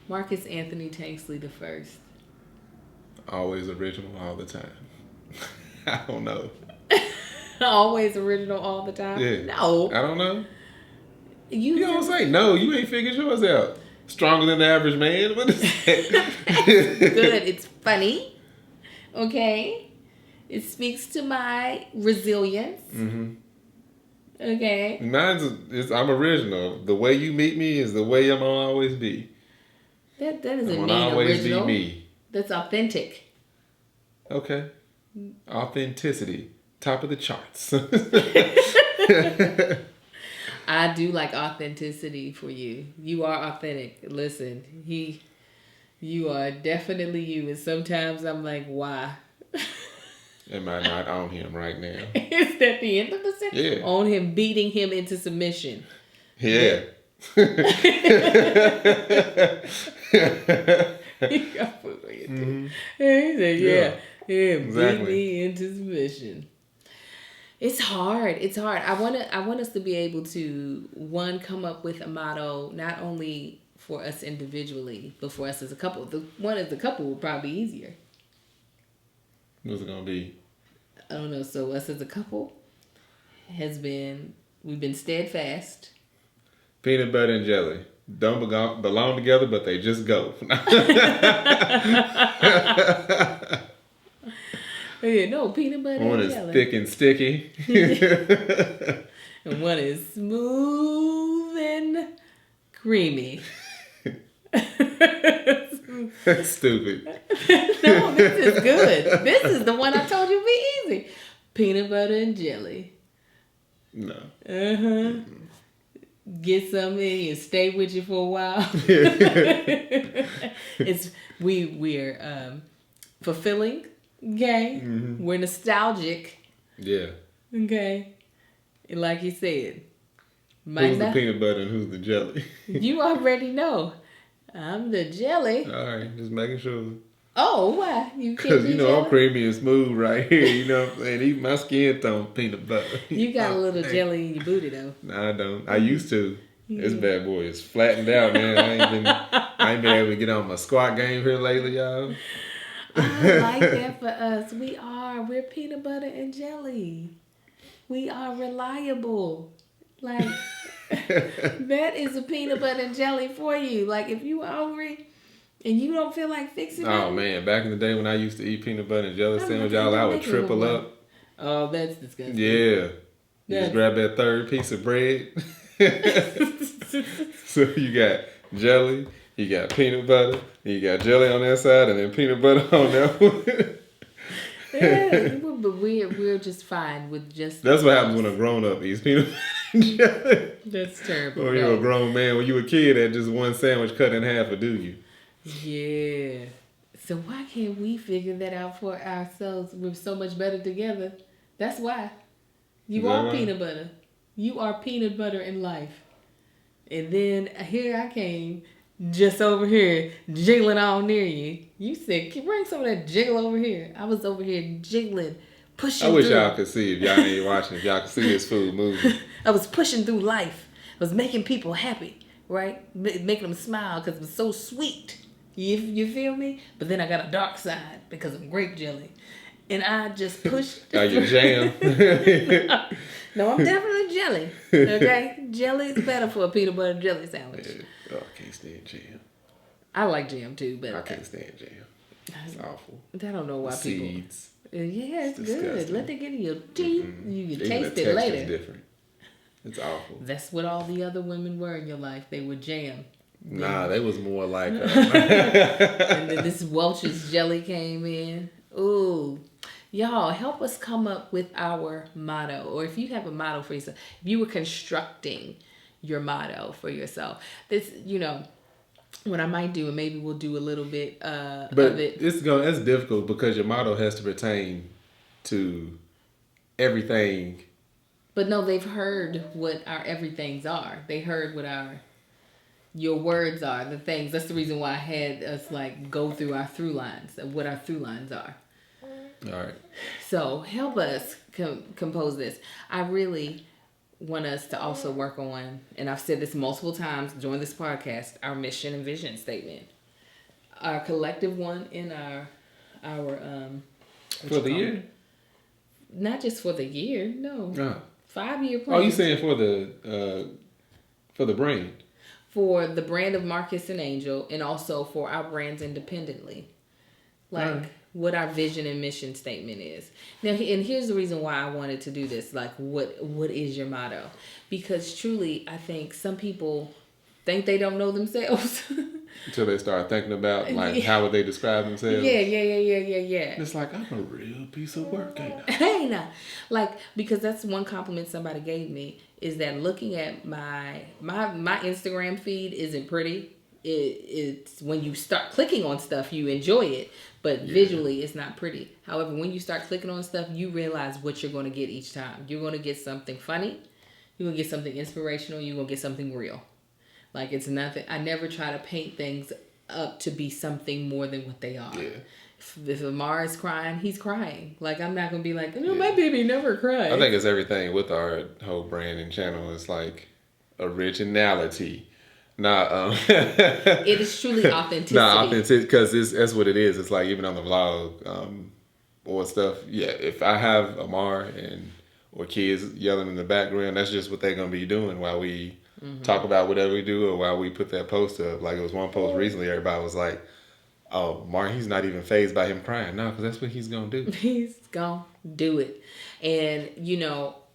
Speaker 1: Marcus Anthony Tanksley the first.
Speaker 2: Always original all the time. I don't know.
Speaker 1: Always original all the time?
Speaker 2: Yeah.
Speaker 1: No.
Speaker 2: I don't know. You don't say no. You ain't figured yours out. Stronger than the average man? What is that?
Speaker 1: Good. It's funny. Okay. It speaks to my resilience. Mm-hmm. Okay.
Speaker 2: I'm original. The way you meet me is the way I'm gonna always be.
Speaker 1: That doesn't mean always original. Be me. That's authentic.
Speaker 2: Okay. Authenticity. Top of the charts.
Speaker 1: I do like authenticity for you. You are authentic. Listen, you are definitely you. And sometimes I'm like, why?
Speaker 2: Am I not on him right now?
Speaker 1: Is that the end of the sentence?
Speaker 2: Yeah.
Speaker 1: On him, beating him into submission.
Speaker 2: Yeah.
Speaker 1: Mm-hmm. He said, yeah, exactly. Beat me into submission. It's hard. It's hard. I want us to be able to, one, come up with a motto, not only for us individually, but for us as a couple. The one as a couple will probably be easier.
Speaker 2: What's it gonna be?
Speaker 1: I don't know. So us as a couple we've been steadfast.
Speaker 2: Peanut butter and jelly don't belong together, but they just go.
Speaker 1: Yeah, no, peanut butter
Speaker 2: one
Speaker 1: and
Speaker 2: jelly.
Speaker 1: One
Speaker 2: is thick and sticky.
Speaker 1: And one is smooth and creamy.
Speaker 2: That's stupid.
Speaker 1: No, this is good. This is the one I told you would be easy. Peanut butter and jelly.
Speaker 2: No.
Speaker 1: Mm-hmm. Get some in and stay with you for a while. We're fulfilling. Okay. Mm-hmm. We're nostalgic.
Speaker 2: Yeah.
Speaker 1: Okay. And like you said,
Speaker 2: who's the peanut butter and who's the jelly?
Speaker 1: You already know. I'm the jelly.
Speaker 2: All right, just making sure.
Speaker 1: Oh, why? You can't
Speaker 2: Because, I'm creamy and smooth right here. You know what I'm saying? Even my skin tone peanut butter.
Speaker 1: You got a little jelly in your booty, though.
Speaker 2: No, I don't. I used to. This bad boy is flattened out, man. I ain't been able to get on my squat game here lately, y'all.
Speaker 1: I like that for us. We're peanut butter and jelly. We are reliable. Like, that is a peanut butter and jelly for you. Like, if you are hungry and you don't feel like fixing it.
Speaker 2: Oh, man. Back in the day when I used to eat peanut butter and jelly sandwich, y'all, I would triple up.
Speaker 1: Oh, that's disgusting.
Speaker 2: Yeah. You just grab that third piece of bread. So you got jelly, you got peanut butter, you got jelly on that side, and then peanut butter on that one.
Speaker 1: Yeah, but we're just fine with just.
Speaker 2: That's what happens when a grown up eats peanut butter and jelly.
Speaker 1: That's terrible.
Speaker 2: Or you're a grown man. When you were a kid, had just one sandwich cut in half, or do you?
Speaker 1: Yeah. So why can't we figure that out for ourselves? We're so much better together. That's why. You are peanut butter. You are peanut butter in life. And then here I came, just over here, jiggling all near you. You said, bring some of that jiggle over here. I was over here jiggling, pushing through.
Speaker 2: I wish y'all could see, if y'all ain't watching, if y'all could see this fool moving.
Speaker 1: I was pushing through life. I was making people happy, right? Making them smile because it was so sweet. You feel me? But then I got a dark side because of grape jelly. And I just pushed.
Speaker 2: Are you jam?
Speaker 1: No, I'm definitely jelly. Okay? Jelly is better for a peanut butter jelly sandwich.
Speaker 2: Yeah. Oh, I can't stand jam.
Speaker 1: I like jam too, but.
Speaker 2: I can't stand jam. It's awful.
Speaker 1: I don't know why people.
Speaker 2: Seeds.
Speaker 1: Yeah, it's good. Let it get in your teeth. Mm-hmm. You can taste it later.
Speaker 2: It's different. It's awful.
Speaker 1: That's what all the other women were in your life. They were jam.
Speaker 2: Nah, they was more like.
Speaker 1: And then this Welch's jelly came in. Ooh. Y'all, help us come up with our motto. Or if you have a motto for yourself, if you were constructing your motto for yourself, this, what I might do, and maybe we'll do a little bit of it.
Speaker 2: It's difficult because your motto has to pertain to everything.
Speaker 1: But no, they've heard what our everythings are. They heard what your words are, the things. That's the reason why I had us go through our through lines of what our through lines are.
Speaker 2: All right.
Speaker 1: So help us compose this. I really want us to also work on, and I've said this multiple times during this podcast, our mission and vision statement, our collective one in our
Speaker 2: for the year.
Speaker 1: Not just for the year, no. 5-year plan.
Speaker 2: Oh, you saying for the brand? For
Speaker 1: the brand of Marcus and Angel, and also for our brands independently, what our vision and mission statement is. Now, and here's the reason why I wanted to do this. What is your motto? Because truly, I think some people think they don't know themselves.
Speaker 2: Until they start thinking about, like, how would they describe themselves?
Speaker 1: Yeah.
Speaker 2: And it's like, I'm a real piece of work, ain't I?
Speaker 1: Ain't I? Like, because that's one compliment somebody gave me, is that looking at my Instagram feed isn't pretty. It's when you start clicking on stuff, you enjoy it, but visually it's not pretty. However, when you start clicking on stuff, you realize what you're going to get each time. You're going to get something funny. You're going to get something inspirational. You're going to get something real. Like, it's nothing. I never try to paint things up to be something more than what they are. Yeah. If Amar is crying, he's crying. Like, I'm not going to be like, my baby never cries.
Speaker 2: I think it's everything with our whole brand and channel. It's like originality.
Speaker 1: It is truly authenticity.
Speaker 2: Authentic, because that's what it is. It's like, even on the vlog or stuff. Yeah, if I have Amar or kids yelling in the background, that's just what they're going to be doing while we talk about whatever we do, or while we put that post up. Like, it was one post recently, everybody was like, oh, Mark, he's not even fazed by him crying. No, because that's what he's going to do.
Speaker 1: He's going to do it. And,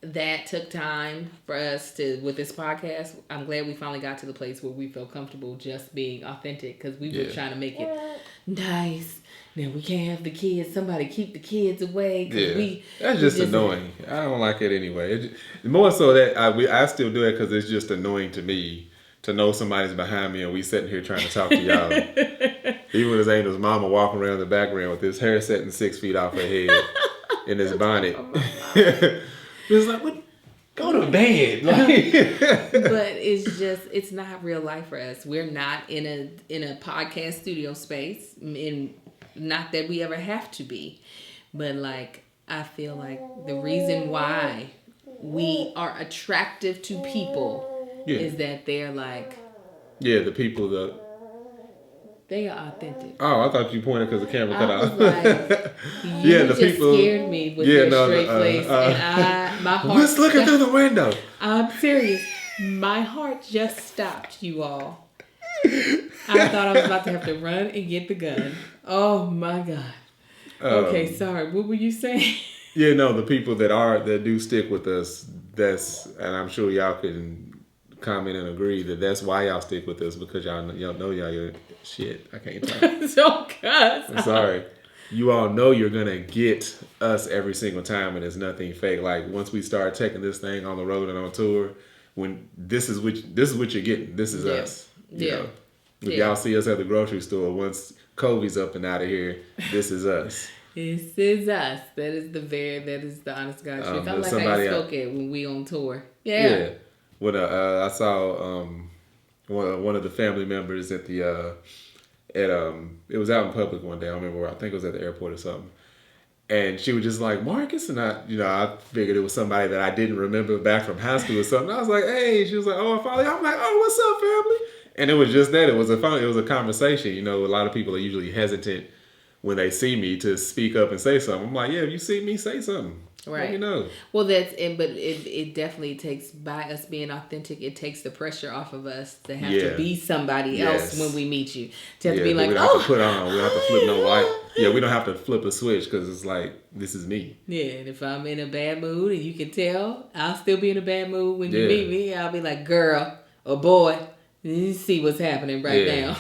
Speaker 1: that took time for us with this podcast. I'm glad we finally got to the place where we feel comfortable just being authentic, because we were trying to make it nice. Now we can't have the kids. Somebody keep the kids away.
Speaker 2: That's just annoying. I don't like it anyway. More so that I still do it because it's just annoying to me to know somebody's behind me and we sitting here trying to talk to y'all. Even with his Angel's mama walking around in the background with his hair setting 6 feet off her head in his bonnet. It's like, what? Go to bed.
Speaker 1: But it's not real life for us. We're not in a podcast studio space, and not that we ever have to be. But, like, I feel like the reason why we are attractive to people is that they're like...
Speaker 2: Yeah, the people that...
Speaker 1: They are authentic.
Speaker 2: Oh, I thought you pointed because the camera cut off.
Speaker 1: Like, the people scared me with your straight face, and my heart.
Speaker 2: Let's look through the window.
Speaker 1: I'm serious. My heart just stopped, you all. I thought I was about to have to run and get the gun. Oh my God. Okay, sorry. What were you saying?
Speaker 2: Yeah, no, the people that do stick with us. And I'm sure y'all can comment and agree that's why y'all stick with us, because y'all know y'all. Shit, I can't talk.
Speaker 1: Don't cuss.
Speaker 2: I'm sorry. You all know you're gonna get us every single time, and there's nothing fake. Like, once we start taking this thing on the road and on tour, when this is what you're getting. This is us. You know? If y'all see us at the grocery store, once Kobe's up and out of here, this is us.
Speaker 1: This is us. That is the honest God truth. I like how you spoke it when we on tour. Yeah.
Speaker 2: When I saw one of the family members at it was out in public one day. I don't remember where. I think it was at the airport or something. And she was just like, Marcus, and I figured it was somebody that I didn't remember back from high school or something. I was like, hey. She was like, oh, I finally. I'm like, oh, what's up, family? And it was just that. It was a conversation. A lot of people are usually hesitant when they see me to speak up and say something. I'm like, yeah, if you see me, say something.
Speaker 1: Right.
Speaker 2: Let me know.
Speaker 1: Well, but it definitely takes, by us being authentic, it takes the pressure off of us to have to be somebody else when we meet you. To have to be like,
Speaker 2: we don't have to put on. We don't have to flip no light. Yeah, we don't have to flip a switch, because it's like, this is me.
Speaker 1: Yeah, and if I'm in a bad mood and you can tell, I'll still be in a bad mood when you meet me. I'll be like, girl or boy, you see what's happening right now.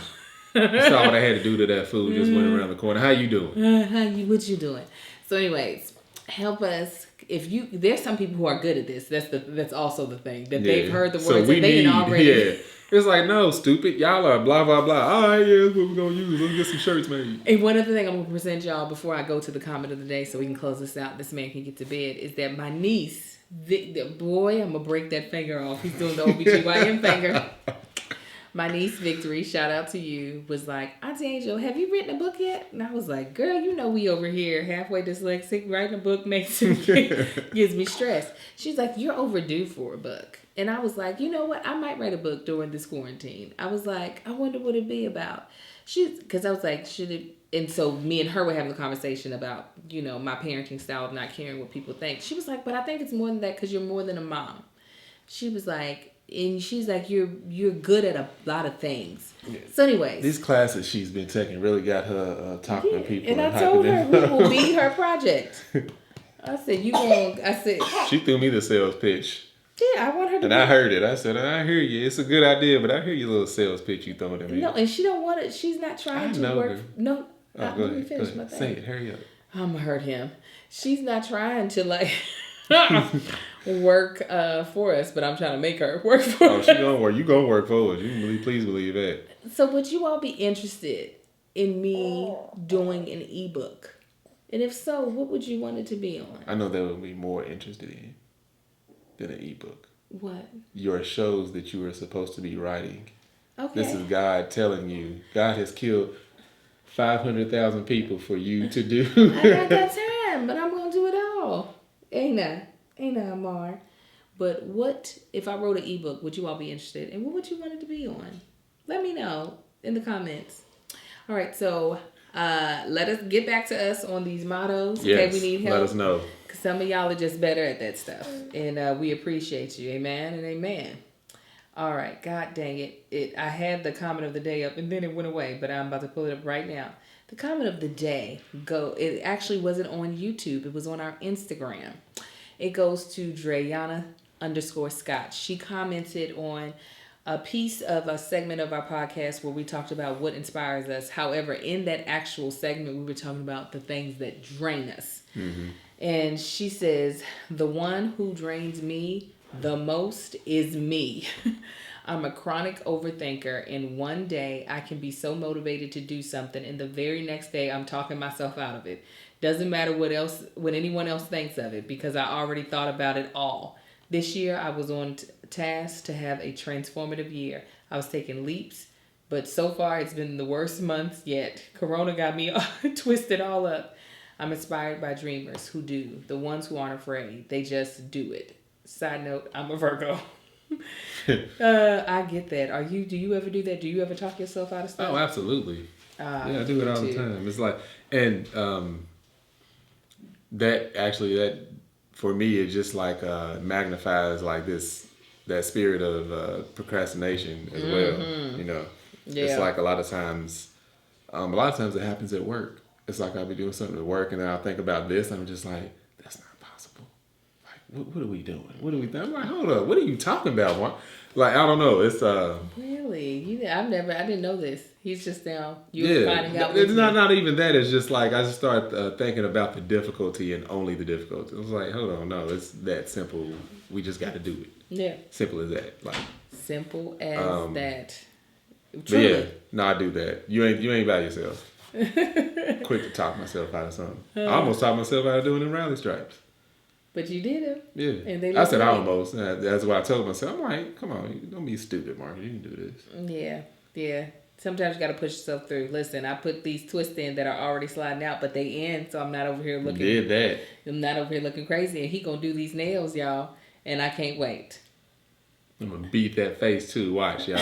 Speaker 2: That's all I had to do to that food. Just went around the corner. How you doing?
Speaker 1: What you doing? So anyways, help us. There's some people who are good at this. That's also the thing, that they've heard the words and they already. Yeah,
Speaker 2: it's like, no, stupid. Y'all are blah blah blah. All right, that's what we're gonna use. Let's get some shirts made.
Speaker 1: And one other thing I'm gonna present y'all before I go to the comment of the day, so we can close this out. This man can get to bed. Is that my niece? Boy, I'm gonna break that finger off. He's doing the OBGYN finger. My niece Victory, shout out to you, was like, Auntie Angel, have you written a book yet? And I was like, girl, we over here halfway dyslexic. Writing a book gives me stress. She's like, you're overdue for a book. And I was like, you know what? I might write a book during this quarantine. I was like, I wonder what it'd be about. Because I was like, should it? And so me and her were having a conversation about, my parenting style of not caring what people think. She was like, but I think it's more than that, because you're more than a mom. She was like, and she's like, you're good at a lot of things. Yeah. So anyways.
Speaker 2: These classes she's been taking really got her talking to people.
Speaker 1: And I told her we will be her project. I said, she
Speaker 2: threw me the sales pitch.
Speaker 1: Yeah, I want her to.
Speaker 2: And I heard it. I said, I hear you. It's a good idea, but I hear your little sales pitch you throwing at me.
Speaker 1: No, and she don't want it. She's not trying to work.
Speaker 2: Her.
Speaker 1: No,
Speaker 2: go
Speaker 1: let me
Speaker 2: ahead.
Speaker 1: finish my thing.
Speaker 2: Say it. Hurry up.
Speaker 1: I'm gonna hurt him. She's not trying to like work for us, but I'm trying to make her work for us.
Speaker 2: Oh, she gonna work. You gonna work for us. Please believe that.
Speaker 1: So would you all be interested in me doing an ebook? And if so, what would you want it to be on?
Speaker 2: I know that would be more interested in than an ebook.
Speaker 1: What?
Speaker 2: Your shows that you were supposed to be writing.
Speaker 1: Okay.
Speaker 2: This is God telling you. God has killed 500,000 people for you to do.
Speaker 1: I got that time, but I'm gonna do it all. Ain't I, Amar? But what if I wrote an ebook? Would you all be interested? And what would you want it to be on? Let me know in the comments. All right, so let us get back to us on these mottos.
Speaker 2: Yes,
Speaker 1: okay, we need help.
Speaker 2: let us know.
Speaker 1: Because some of y'all are just better at that stuff. And we appreciate you. Amen and amen. All right, God dang it. I had the comment of the day up and then it went away, but I'm about to pull it up right now. The comment of the day, it actually wasn't on YouTube. It was on our Instagram. It goes to Dreyana_Scott. She commented on a piece of a segment of our podcast where we talked about what inspires us. However, in that actual segment, we were talking about the things that drain us. Mm-hmm. And she says, the one who drains me the most is me. I'm a chronic overthinker, and one day I can be so motivated to do something, and the very next day I'm talking myself out of it. Doesn't matter what anyone else thinks of it, because I already thought about it all. This year I was on task to have a transformative year. I was taking leaps, but so far it's been the worst month yet. Corona got me twisted all up. I'm inspired by dreamers who do, the ones who aren't afraid. They just do it. Side note, I'm a Virgo. I get that. Do you ever do that? Do you ever talk yourself out of stuff?
Speaker 2: Oh, absolutely. Yeah, I do it all the time. It's like, and that for me, it just like magnifies like that spirit of procrastination as well. You know, it's like a lot of times it happens at work. It's like I'll be doing something at work and then I'll think about this and I'm just like, that's not possible. Like, what are we doing? What are we doing? I'm like, hold up, what are you talking about, Mark? Like, I don't know. It's
Speaker 1: really, I didn't know this. He's just now finding out.
Speaker 2: It's not even that. It's just like I just start thinking about the difficulty and only the difficulty. I was like, hold on, no, it's that simple. We just got to do it. Yeah, simple as that. Like
Speaker 1: simple as that.
Speaker 2: Truly. But yeah, no, I do that. You ain't by yourself. Quick to talk myself out of something. I almost talked myself out of doing the rally stripes.
Speaker 1: But you did it.
Speaker 2: Yeah. And I said almost. That's why I told myself, I'm like, come on, don't be stupid, Mark. You can do this.
Speaker 1: Yeah. Sometimes you got to push yourself through. Listen, I put these twists in that are already sliding out, but they in, so I'm not over here looking.
Speaker 2: You did that.
Speaker 1: I'm not over here looking crazy, and he gonna do these nails, y'all, and I can't wait.
Speaker 2: I'm gonna beat that face too. Watch, y'all.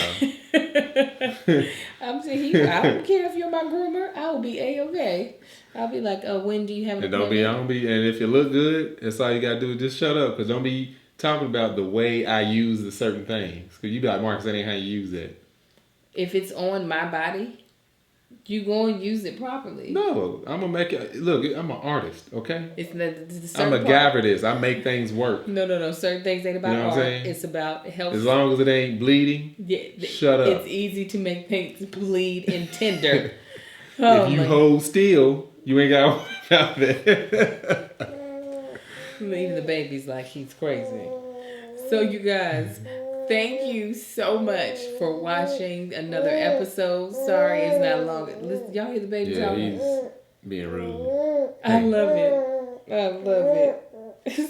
Speaker 1: I'm saying, I don't care if you're my groomer. I'll be A-okay. I'll be like, when do you have?
Speaker 2: And don't be. And if you look good, that's all you gotta do is just shut up, cause don't be talking about the way I use the certain things, cause you be like, Marcus, that ain't how you use that.
Speaker 1: If it's on my body, you gonna use it properly.
Speaker 2: No, I'm gonna make it. Look, I'm an artist, okay?
Speaker 1: I'm
Speaker 2: a guy for this. I make things work.
Speaker 1: No. Certain things ain't about art. It's about health.
Speaker 2: As long as it ain't bleeding, shut up.
Speaker 1: It's easy to make things bleed and tender.
Speaker 2: If you hold still, you ain't gotta worry about that.
Speaker 1: Even the baby's like, he's crazy. So you guys, thank you so much for watching another episode. Sorry it's not long. Listen, y'all hear the baby talking?
Speaker 2: He's being rude.
Speaker 1: I love it.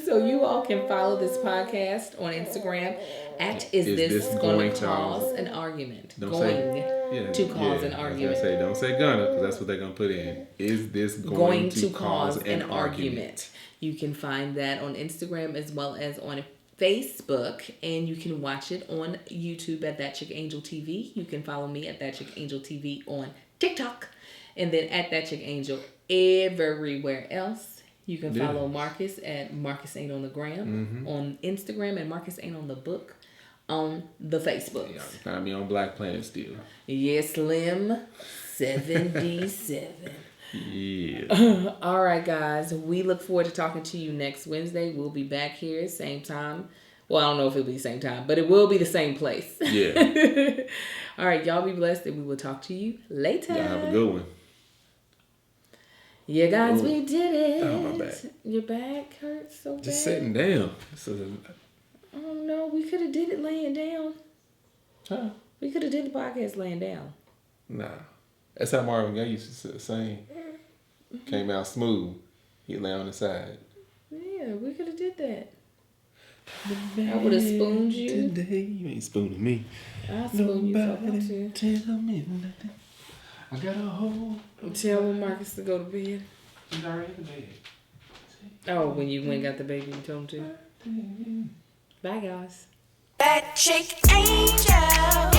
Speaker 1: So you all can follow this podcast on Instagram at Is This Going to Cause an Argument? Don't say
Speaker 2: gonna, because that's what they're going to put in. Is this going to cause an argument?
Speaker 1: You can find that on Instagram as well as on Facebook, and you can watch it on YouTube at That Chick Angel TV. You can follow me at That Chick Angel TV on TikTok, and then at That Chick Angel everywhere else. You can follow Marcus at Marcus Ain't on the Gram on Instagram, and Marcus Ain't on the Book on the Facebook.
Speaker 2: Yeah, find me on Black Planet still.
Speaker 1: Yes, Slim 77.
Speaker 2: Yeah.
Speaker 1: All right, guys. We look forward to talking to you next Wednesday. We'll be back here, same time, Well, I don't know if it'll be the same time, but it will be the same place.
Speaker 2: Yeah.
Speaker 1: All right, y'all be blessed, and we will talk to you later.
Speaker 2: Y'all have a good one.
Speaker 1: Yeah, guys, we did it.
Speaker 2: Oh, my back.
Speaker 1: Your back hurts so bad.
Speaker 2: Just sitting down.
Speaker 1: Oh no, we could have did it laying down.
Speaker 2: Huh?
Speaker 1: We could have did the podcast laying down.
Speaker 2: Nah. That's how Marvin Gaye used to sing. Came out smooth. He'd lay on the side.
Speaker 1: Yeah, we could have did that. I would have spooned you.
Speaker 2: Today, you ain't spooning me.
Speaker 1: I'll spoon you if I want to.
Speaker 2: Tell me nothing. I got a hold.
Speaker 1: Tell Marcus to go to bed.
Speaker 2: He's already in bed.
Speaker 1: Oh, when you went and got the baby, you told him to. Bye, guys.
Speaker 3: That chick angel.